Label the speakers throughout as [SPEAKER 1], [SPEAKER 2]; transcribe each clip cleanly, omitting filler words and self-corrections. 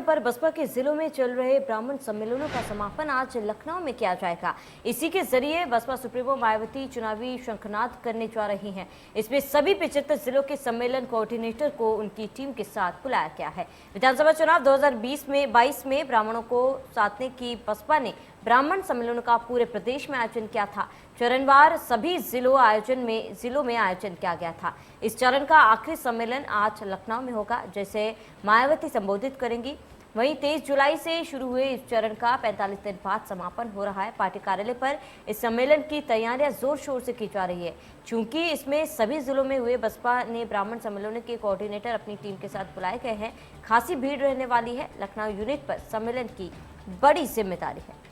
[SPEAKER 1] पर बसपा के जिलों में चल रहे ब्राह्मण सम्मेलनों का समापन आज लखनऊ में किया जाएगा। इसी के जरिए बसपा सुप्रीमो मायावती चुनावी शंखनाद करने जा रही हैं। इसमें सभी 75 जिलों के सम्मेलन कोऑर्डिनेटर को उनकी टीम के साथ बुलाया गया है। विधानसभा चुनाव 2022 में ब्राह्मणों को साधने की बसपा ने ब्राह्मण सम्मेलनों का पूरे प्रदेश में आयोजन किया था। चरणवार सभी जिलों में आयोजन किया गया था। इस चरण का आखिरी सम्मेलन आज लखनऊ में होगा, जैसे मायावती संबोधित करेंगी। वहीं 23 जुलाई से शुरू हुए इस चरण का 45 दिन बाद समापन हो रहा है। पार्टी कार्यालय पर इस सम्मेलन की तैयारियां जोर शोर से की जा रही है। चूंकि इसमें सभी जिलों में हुए बसपा ने ब्राह्मण सम्मेलनों के कोऑर्डिनेटर अपनी टीम के साथ बुलाए गए हैं। खासी भीड़ रहने वाली है। लखनऊ यूनिट पर सम्मेलन की बड़ी जिम्मेदारी है।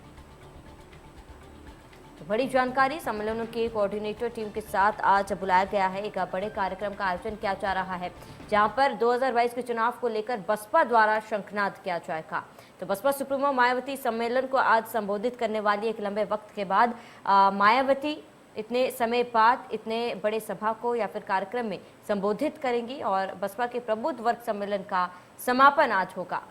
[SPEAKER 1] बड़ी जानकारी, सम्मेलनों के कोऑर्डिनेटर टीम के साथ आज बुलाया गया है। एक बड़े कार्यक्रम का आयोजन किया जा रहा है, जहां पर 2022 के चुनाव को लेकर बसपा द्वारा शंखनाद किया जाएगा। तो बसपा सुप्रीमो मायावती सम्मेलन को आज संबोधित करने वाली एक लंबे वक्त के बाद मायावती इतने समय बाद इतने बड़े सभा को या फिर कार्यक्रम में संबोधित करेंगी और बसपा के प्रबुद्ध वर्ग सम्मेलन का समापन आज होगा।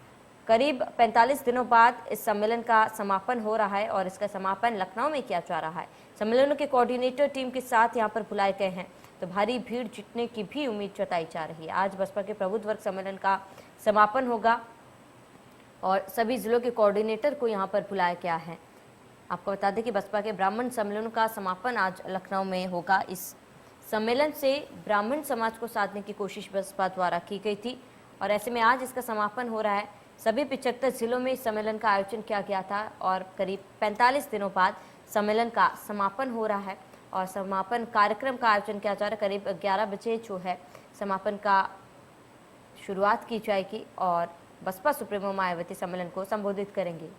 [SPEAKER 1] करीब 45 दिनों बाद इस सम्मेलन का समापन हो रहा है और इसका समापन लखनऊ में किया जा रहा है। सम्मेलनों के कोऑर्डिनेटर टीम के साथ यहां पर बुलाए गए हैं, तो भारी भीड़ जुटने की भी उम्मीद जताई जा रही है। आज बसपा के प्रबुद्ध वर्ग सम्मेलन का समापन होगा और सभी जिलों के कोऑर्डिनेटर को यहां पर बुलाया गया है। आपको बता दें कि बसपा के ब्राह्मण सम्मेलनों का समापन आज लखनऊ में होगा। इस सम्मेलन से ब्राह्मण समाज को साधने की कोशिश बसपा द्वारा की गई थी और ऐसे में आज इसका समापन हो रहा है। सभी 75 जिलों में इस सम्मेलन का आयोजन किया गया था और करीब 45 दिनों बाद सम्मेलन का समापन हो रहा है और समापन कार्यक्रम का आयोजन किया जा रहा है। करीब 11 बजे जो है समापन का शुरुआत की जाएगी और बसपा सुप्रीमो मायावती सम्मेलन को संबोधित करेंगी।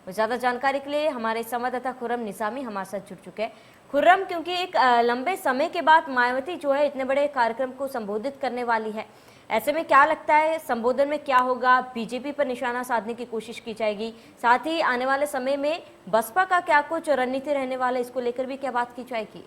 [SPEAKER 1] ज्यादा जानकारी के लिए हमारे संवाददाता खुर्रम निजामी हमारे साथ जुड़ चुके हैं। खुर्रम, क्योंकि एक लंबे समय के बाद मायावती जो है इतने बड़े कार्यक्रम को संबोधित करने वाली है, ऐसे में क्या लगता है संबोधन में क्या होगा? बीजेपी पर निशाना साधने की कोशिश की जाएगी, साथ ही आने वाले समय में बसपा का क्या कुछ रणनीति रहने वाला है, इसको लेकर भी क्या बात की जाएगी?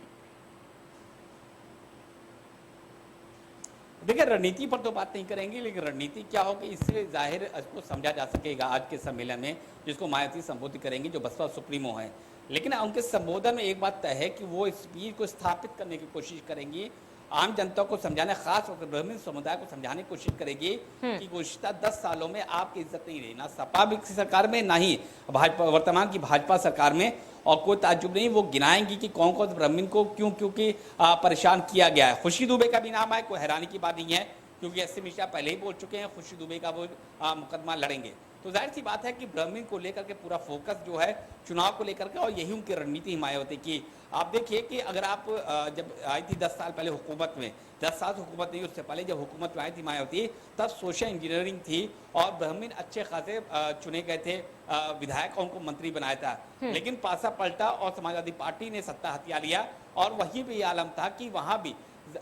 [SPEAKER 2] देखिए, रणनीति पर तो बात नहीं करेंगे, लेकिन रणनीति क्या होगी इससे जाहिर इसको समझा जा सकेगा आज के सम्मेलन में, जिसको मायावती संबोधित करेंगे, जो बसपा सुप्रीमो है। लेकिन उनके संबोधन में एक बात तय है कि वो इस पीर को स्थापित करने की कोशिश करेंगी, आम जनता को समझाने, खास तौर पर ब्राह्मण समुदाय को समझाने की कोशिश करेगी कि गुज़िश्ता 10 सालों में आपकी इज्जत नहीं रही, ना सपा की सरकार में, ना ही भाजपा वर्तमान की भाजपा सरकार में। और कोई ताज्जुब नहीं, वो गिनाएंगी कि कौन कौन ब्राह्मण को क्योंकि परेशान किया गया है। खुशी दुबे का भी नाम आए, कोई हैरानी की बात नहीं है, क्योंकि एस.सी. मिश्रा पहले ही बोल चुके हैं खुशी दुबे का वो मुकदमा लड़ेंगे। तो जाहिर सी बात है कि ब्राह्मण को लेकर के पूरा फोकस जो है चुनाव को लेकर के, और यही उनकी रणनीति मायावती की। आप देखिए कि अगर आप जब आई थी 10 साल पहले हुकूमत में, 10 साल हुकूमत नहीं, उससे पहले जब हुकूमत में आई थी मायावती, तब सोशल इंजीनियरिंग थी और ब्राह्मण अच्छे खासे चुने गए थे विधायक, उनको मंत्री बनाया था। लेकिन पासा पलटा और समाजवादी पार्टी ने सत्ता हथिया लिया और वहीं भी ये आलम था कि वहाँ भी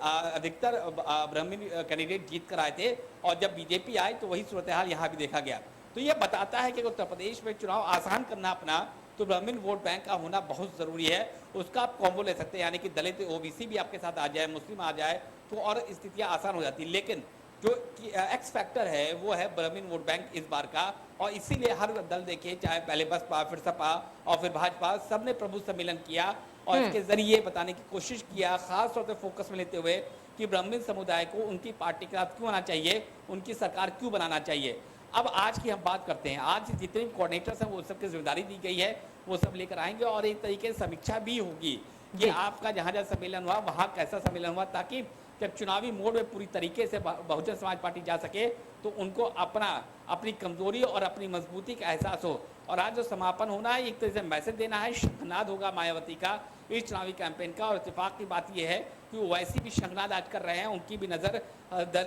[SPEAKER 2] अधिकतर ब्राह्मण कैंडिडेट जीत कर आए थे और जब बीजेपी आई तो वही सूरत हाल यहाँ भी देखा गया। तो ये बताता है कि उत्तर प्रदेश में चुनाव आसान करना अपना, तो ब्राह्मण वोट बैंक का होना बहुत ज़रूरी है। उसका आप कॉम्बो ले सकते हैं, यानी कि दलित ओबीसी भी आपके साथ आ जाए, मुस्लिम आ जाए, तो और स्थितियाँ आसान हो जाती। लेकिन जो एक्स फैक्टर है वो है ब्राह्मण वोट बैंक इस बार का, और इसीलिए हर दल देखिए, चाहे पहले बसपा, फिर सपा और फिर भाजपा, सब ने प्रबुद्ध सम्मेलन किया और इसके जरिए बताने की कोशिश किया, खास तौर पर फोकस में लेते हुए कि ब्राह्मण समुदाय को उनकी पार्टी के साथ क्यों आना चाहिए, उनकी सरकार क्यों बनाना चाहिए। अब आज की हम बात करते हैं, आज जितने भी कोऑर्डिनेटर्स हैं वो सबकी जिम्मेदारी दी गई है, वो सब लेकर आएंगे और एक तरीके से समीक्षा भी होगी कि आपका जहाँ जहाँ सम्मेलन हुआ वहाँ कैसा सम्मेलन हुआ, ताकि जब चुनावी मोड में पूरी तरीके से बहुजन समाज पार्टी जा सके तो उनको अपनी कमजोरी और अपनी मजबूती का एहसास हो। और आज जो समापन होना है, एक तरह से मैसेज देना है, शंखनाद होगा मायावती का इस चुनावी कैंपेन का। और इत्तेफाक की बात यह है कि ओवैसी भी शंखनाद आज कर रहे हैं, उनकी भी नज़र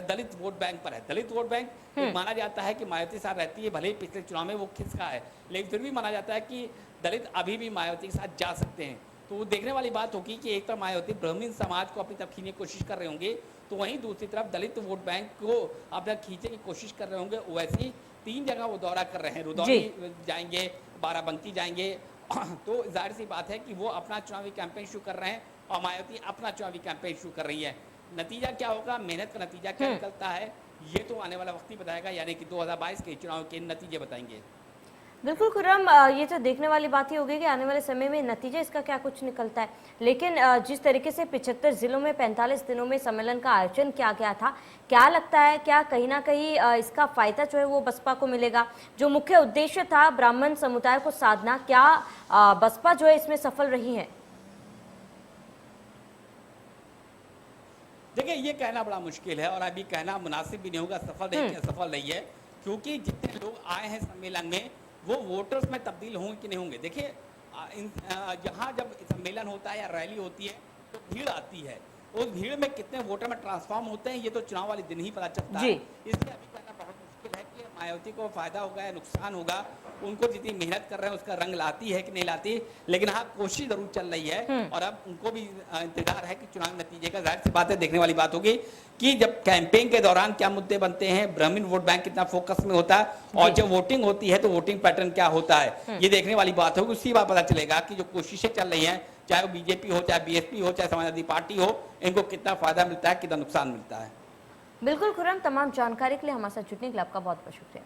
[SPEAKER 2] दलित वोट बैंक पर है। दलित वोट बैंक माना जाता है कि मायावती साथ रहती है, भले ही पिछले चुनाव में वो खिसका है, लेकिन फिर भी माना जाता है कि दलित अभी भी मायावती के साथ जा सकते हैं। तो वो देखने वाली बात होगी कि एक तरफ मायावती ब्राह्मण समाज को अपनी तरफ खींचने की कोशिश कर रहे होंगे, तो वहीं दूसरी तरफ दलित वोट बैंक को अपना खींचने की कोशिश कर रहे होंगे। ओवैसी 3 जगह वो दौरा कर रहे हैं, रुदौली जाएंगे, बाराबंकी जाएंगे, तो जाहिर सी बात है कि वो अपना चुनावी कैंपेन शुरू कर रहे हैं और मायावती अपना चुनावी कैंपेन शुरू कर रही है। नतीजा क्या होगा, मेहनत का नतीजा क्या निकलता है, ये तो आने वाला वक्त ही बताएगा, यानी कि 2022 के चुनाव के नतीजे बताएंगे।
[SPEAKER 1] बिल्कुल खुर्रम, ये तो देखने वाली बात ही होगी कि आने वाले समय में नतीजा इसका क्या कुछ निकलता है। लेकिन जिस तरीके से 75 जिलों में 45 दिनों में सम्मेलन का आयोजन किया गया था, क्या लगता है क्या कहीं ना कहीं इसका फायदा जो है वो बसपा को मिलेगा? जो मुख्य उद्देश्य था ब्राह्मण समुदाय को साधना, क्या बसपा जो है इसमें सफल रही है?
[SPEAKER 2] देखिए, ये कहना बड़ा मुश्किल है और अभी कहना मुनासिब भी नहीं होगा सफल रही कि असफल रही है, क्योंकि जितने लोग आए हैं सम्मेलन में वो वोटर्स में तब्दील होंगे कि नहीं होंगे। देखिए, जहाँ जब सम्मेलन होता है या रैली होती है तो भीड़ आती है, उस भीड़ में कितने वोटर में ट्रांसफॉर्म होते हैं ये तो चुनाव वाले दिन ही पता चलता है। इसलिए अभी कहना बहुत मुश्किल है कि मायावती को फायदा होगा या नुकसान होगा, उनको जितनी मेहनत कर रहे हैं उसका रंग लाती है कि नहीं लाती, लेकिन हाँ कोशिश जरूर चल रही है। और अब उनको भी इंतजार है कि चुनाव नतीजे का, जाहिर सी बात है देखने वाली बात होगी कि जब कैंपेन के दौरान क्या मुद्दे बनते हैं, ब्राह्मण वोट बैंक कितना फोकस में होता है और जब वोटिंग होती है तो वोटिंग पैटर्न क्या होता है, ये देखने वाली बात होगी। उसी बात पता चलेगा कि जो कोशिशें चल रही हैं, चाहे वो बीजेपी हो, चाहे बीएसपी हो, चाहे समाजवादी पार्टी हो, इनको कितना फायदा मिलता है, कितना नुकसान मिलता है।
[SPEAKER 1] बिल्कुल खुर्रम, तमाम जानकारी के लिए हमारे साथ जुड़ने के लिए आपका बहुत बहुत शुक्रिया।